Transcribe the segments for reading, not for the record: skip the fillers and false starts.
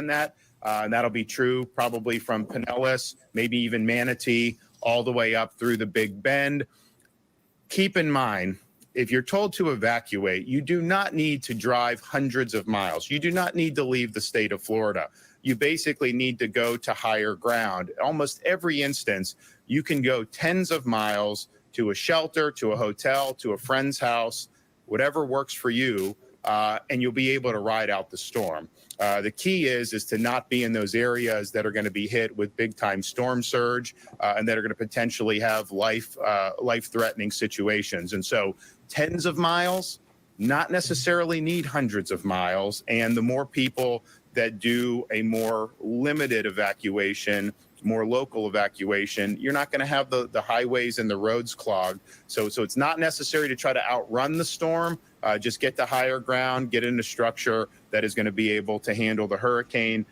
understand that. And that'll be true probably from Pinellas, maybe even Manatee, all the way up through the Big Bend. Keep in mind, if you're told to evacuate, you do not need to drive hundreds of miles. You do not need to leave the state of Florida. You basically need to go to higher ground. Almost every instance, you can go tens of miles to a shelter, to a hotel, to a friend's house, whatever works for you, and you'll be able to ride out the storm. The key is to not be in those areas that are going to be hit with big time storm surge and that are going to potentially have life-threatening situations. And so tens of miles, not necessarily need hundreds of miles. And the more people that do a more limited evacuation, more local evacuation, you're not going to have the highways and the roads clogged. So it's not necessary to try to outrun the storm. Just get to higher ground, get in a structure that is going to be able to handle the hurricane,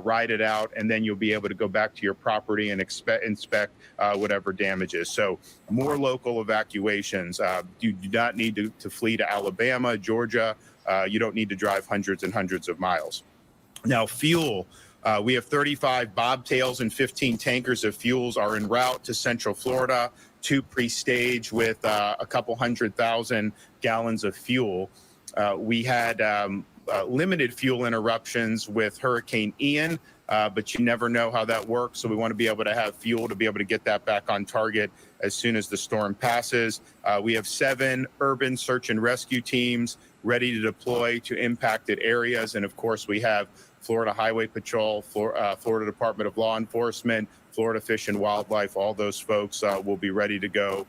ride it out, and then you'll be able to go back to your property and inspect whatever damages. So more local evacuations. You do not need to flee to Alabama, Georgia. You don't need to drive hundreds and hundreds of miles. Now, fuel. We have 35 bobtails and 15 tankers of fuels are en route to Central Florida to pre-stage with a couple 100,000 gallons of fuel. We had limited fuel interruptions with Hurricane Ian, but you never know how that works. So we want to be able to have fuel to be able to get that back on target as soon as the storm passes. We have 7 urban search and rescue teams ready to deploy to impacted areas. And of course, we have Florida Highway Patrol, Florida Department of Law Enforcement, Florida Fish and Wildlife, all those folks will be ready to go.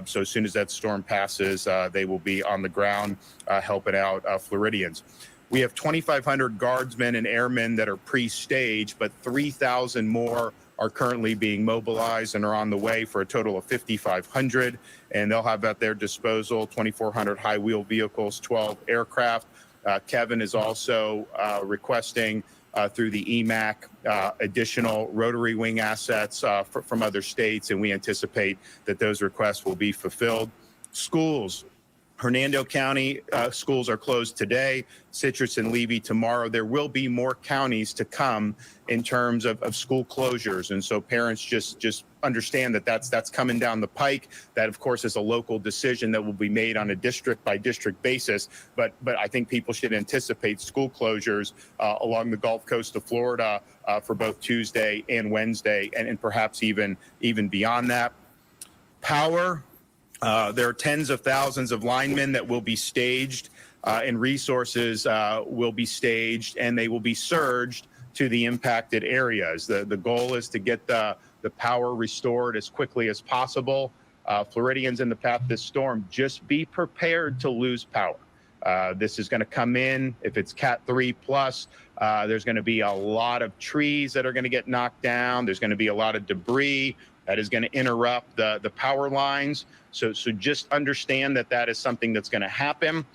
So as soon as that storm passes, they will be on the ground helping out Floridians. We have 2,500 guardsmen and airmen that are pre-staged, but 3,000 more are currently being mobilized and are on the way for a total of 5,500. And they'll have at their disposal 2,400 high-wheel vehicles, 12 aircraft. Kevin is also requesting through the EMAC additional rotary wing assets from other states, and we anticipate that those requests will be fulfilled. Schools. Hernando County schools are closed today, Citrus and Levy tomorrow. There will be more counties to come in terms of school closures. And so parents just understand that that's coming down the pike. That, of course, is a local decision that will be made on a district by district basis. But I think people should anticipate school closures along the Gulf Coast of Florida for both Tuesday and Wednesday, and perhaps even beyond that. Power. There are tens of thousands of linemen that will be staged and resources will be staged, and they will be surged to the impacted areas. The goal is to get the power restored as quickly as possible. Floridians in the path of this storm, just be prepared to lose power. This is going to come in, if it's Cat 3 plus, there's going to be a lot of trees that are going to get knocked down. There's going to be a lot of debris that is going to interrupt the power lines. So just understand that is something that's going to happen.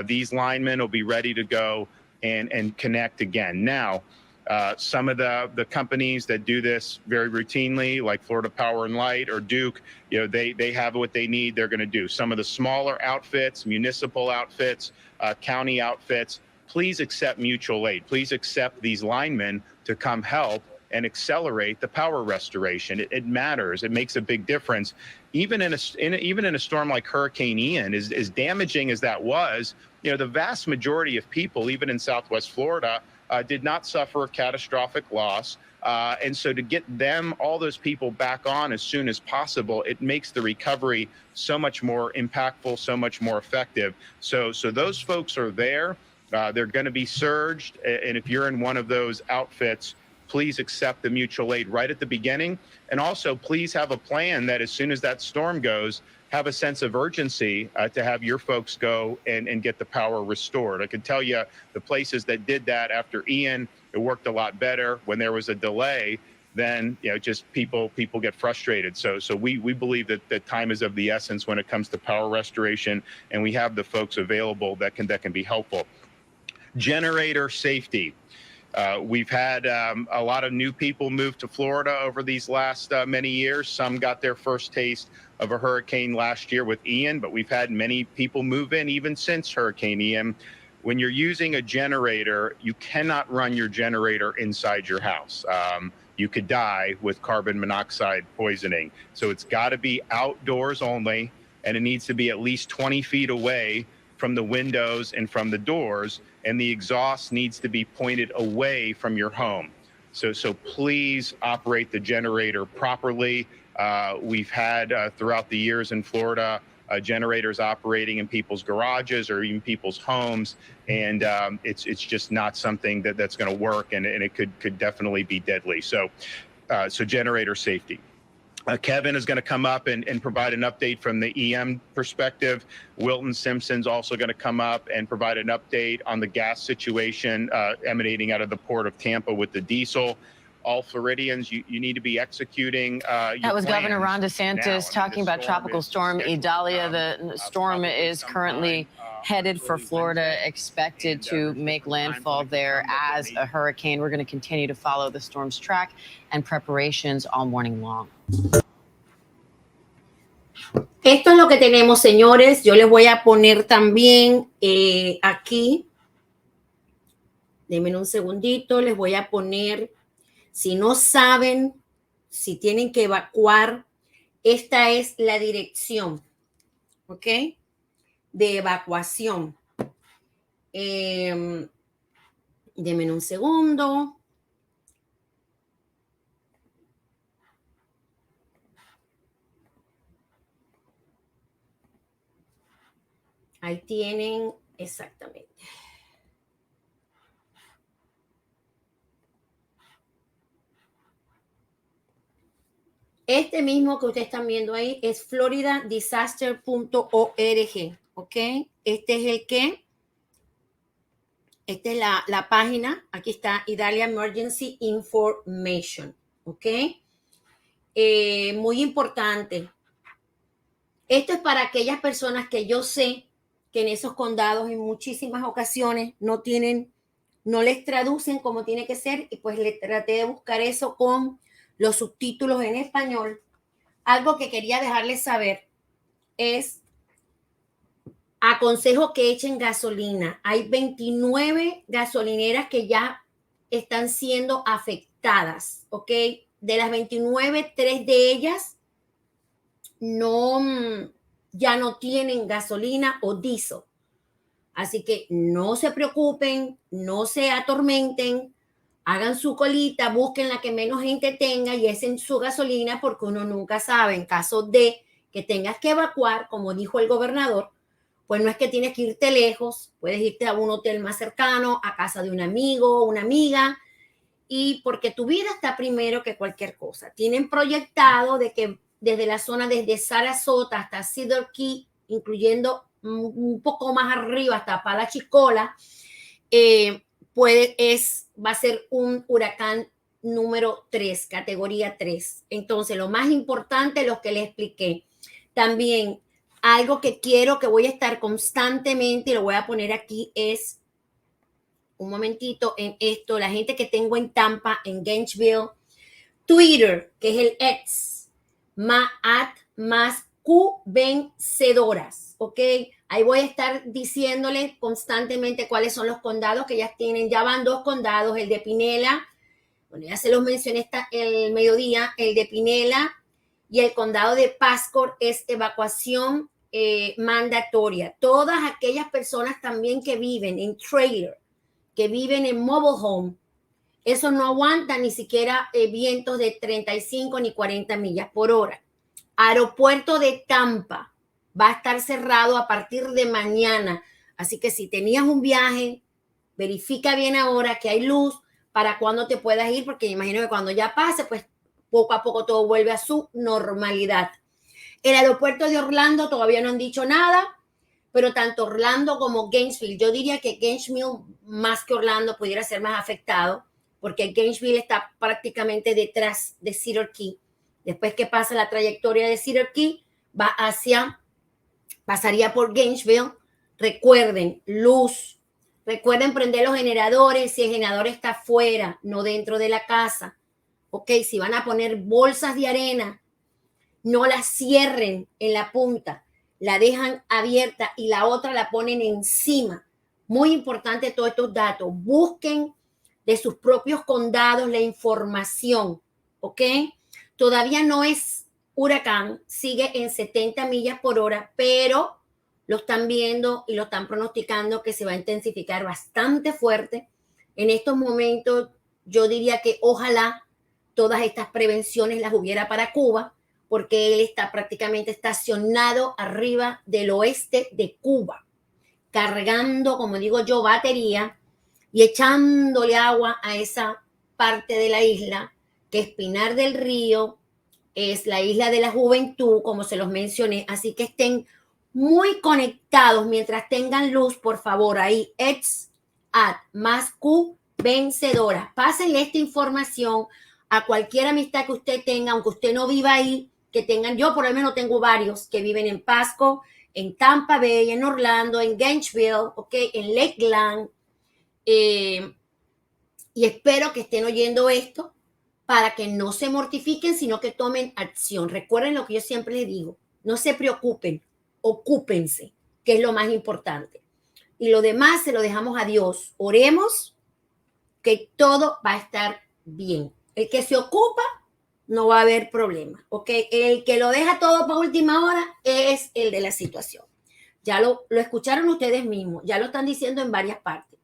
These linemen will be ready to go and connect again. Now, some of the companies that do this very routinely, like Florida Power and Light or Duke, they have what they need. They're going to do. Some of the smaller outfits, municipal outfits, county outfits, please accept mutual aid. Please accept these linemen to come help and accelerate the power restoration. It matters. It makes a big difference. Even in a storm like Hurricane Ian, as damaging as that was, the vast majority of people, even in Southwest Florida, did not suffer a catastrophic loss. And so to get all those people back on as soon as possible, it makes the recovery so much more impactful, so much more effective. So those folks are there. They're going to be surged. And if you're in one of those outfits, please accept the mutual aid right at the beginning. And also, please have a plan that as soon as that storm goes, have a sense of urgency to have your folks go and get the power restored. I can tell you the places that did that after Ian, it worked a lot better. When there was a delay, then just people get frustrated. So we believe that time is of the essence when it comes to power restoration, and we have the folks available that can be helpful. Generator safety. We've had a lot of new people move to Florida over these last many years. Some got their first taste of a hurricane last year with Ian, but we've had many people move in even since Hurricane Ian. when you're using a generator, you cannot run your generator inside your house. You could die with carbon monoxide poisoning. So it's got to be outdoors only, and it needs to be at least 20 feet away from the windows and from the doors, and the exhaust needs to be pointed away from your home. So please operate the generator properly. We've had throughout the years in Florida, generators operating in people's garages or even people's homes, and it's just not something that's going to work, and it could definitely be deadly. So generator safety. Kevin is going to come up and provide an update from the EM perspective. Wilton Simpson's also going to come up and provide an update on the gas situation emanating out of the port of Tampa with the diesel. All Floridians, you need to be executing That was Governor Ron DeSantis talking about Tropical Storm Idalia. The storm is currently headed for Florida, expected to make landfall there as a hurricane. We're going to continue to follow the storm's track and preparations all morning long. Esto es lo que tenemos, señores. Yo les voy a poner también aquí. Denme un segundito. Les voy a poner, si no saben, si tienen que evacuar, esta es la dirección, ¿ok? De evacuación. Denme un segundo. Ahí tienen exactamente. Este mismo que ustedes están viendo ahí es floridadisaster.org, ¿ok? Este es el que, esta es la página, aquí está Idalia Emergency Information, ¿ok? Muy importante. Esto es para aquellas personas que yo sé que en esos condados en muchísimas ocasiones no les traducen como tiene que ser, y pues le traté de buscar eso con los subtítulos en español. Algo que quería dejarles saber es, aconsejo que echen gasolina. Hay 29 gasolineras que ya están siendo afectadas, ¿ok? De las 29, 3 de ellas ya no tienen gasolina o diésel. Así que no se preocupen, no se atormenten, hagan su colita, busquen la que menos gente tenga y echen su gasolina, porque uno nunca sabe, en caso de que tengas que evacuar, como dijo el gobernador, pues no es que tienes que irte lejos, puedes irte a un hotel más cercano, a casa de un amigo, una amiga, y porque tu vida está primero que cualquier cosa. Tienen proyectado de que desde la zona, desde Sarasota hasta Cedar Key, incluyendo un poco más arriba hasta Palacios, va a ser un huracán número 3, categoría 3. Entonces, lo más importante, lo que les expliqué. También, algo que quiero que voy a estar constantemente, y lo voy a poner aquí, es, un momentito en esto, la gente que tengo en Tampa, en Gainesville, Twitter, que es el X, más Q vencedoras, ¿ok? Ahí voy a estar diciéndoles constantemente cuáles son los condados que ya tienen. Ya van 2 condados, el de Pinela, bueno, ya se los mencioné el mediodía, el de Pinela y el condado de Pasco es evacuación mandatoria. Todas aquellas personas también que viven en trailer, que viven en mobile home, eso no aguanta ni siquiera vientos de 35 ni 40 millas por hora. Aeropuerto de Tampa va a estar cerrado a partir de mañana. Así que si tenías un viaje, verifica bien ahora que hay luz para cuando te puedas ir, porque imagino que cuando ya pase, pues poco a poco todo vuelve a su normalidad. El aeropuerto de Orlando todavía no han dicho nada, pero tanto Orlando como Gainesville, yo diría que Gainesville más que Orlando pudiera ser más afectado, porque Gainesville está prácticamente detrás de Cedar Key. Después que pasa la trayectoria de Cedar Key, pasaría por Gainesville. Recuerden, luz. Recuerden prender los generadores si el generador está afuera, no dentro de la casa. Ok, si van a poner bolsas de arena, no las cierren en la punta, la dejan abierta y la otra la ponen encima. Muy importante todos estos datos. Busquen de sus propios condados la información, ¿ok? Todavía no es huracán, sigue en 70 millas por hora, pero lo están viendo y lo están pronosticando que se va a intensificar bastante fuerte. En estos momentos, yo diría que ojalá todas estas prevenciones las hubiera para Cuba, porque él está prácticamente estacionado arriba del oeste de Cuba, cargando, como digo yo, batería y echándole agua a esa parte de la isla, que es Pinar del Río, es la isla de la juventud, como se los mencioné, así que estén muy conectados mientras tengan luz, por favor, ahí, más Q vencedora. Pásenle esta información a cualquier amistad que usted tenga, aunque usted no viva ahí, que tengan, yo por lo menos tengo varios que viven en Pasco, en Tampa Bay, en Orlando, en Gainesville, okay, en Lakeland, y espero que estén oyendo esto para que no se mortifiquen, sino que tomen acción. Recuerden lo que yo siempre les digo, no se preocupen, ocúpense, que es lo más importante. Y lo demás se lo dejamos a Dios. Oremos que todo va a estar bien. El que se ocupa no va a haber problema, ¿ok? El que lo deja todo para última hora es el de la situación. Ya lo escucharon ustedes mismos, ya lo están diciendo en varias partes.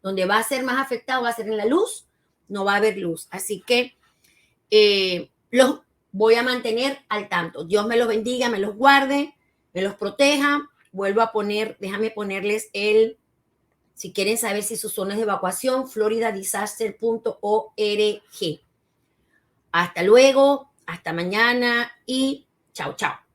Donde va a ser más afectado va a ser en la luz, no va a haber luz. Así que los voy a mantener al tanto. Dios me los bendiga, me los guarde, me los proteja. Vuelvo a poner, déjame ponerles si quieren saber si sus zonas de evacuación, floridadisaster.org. Hasta luego, hasta mañana y chao, chao.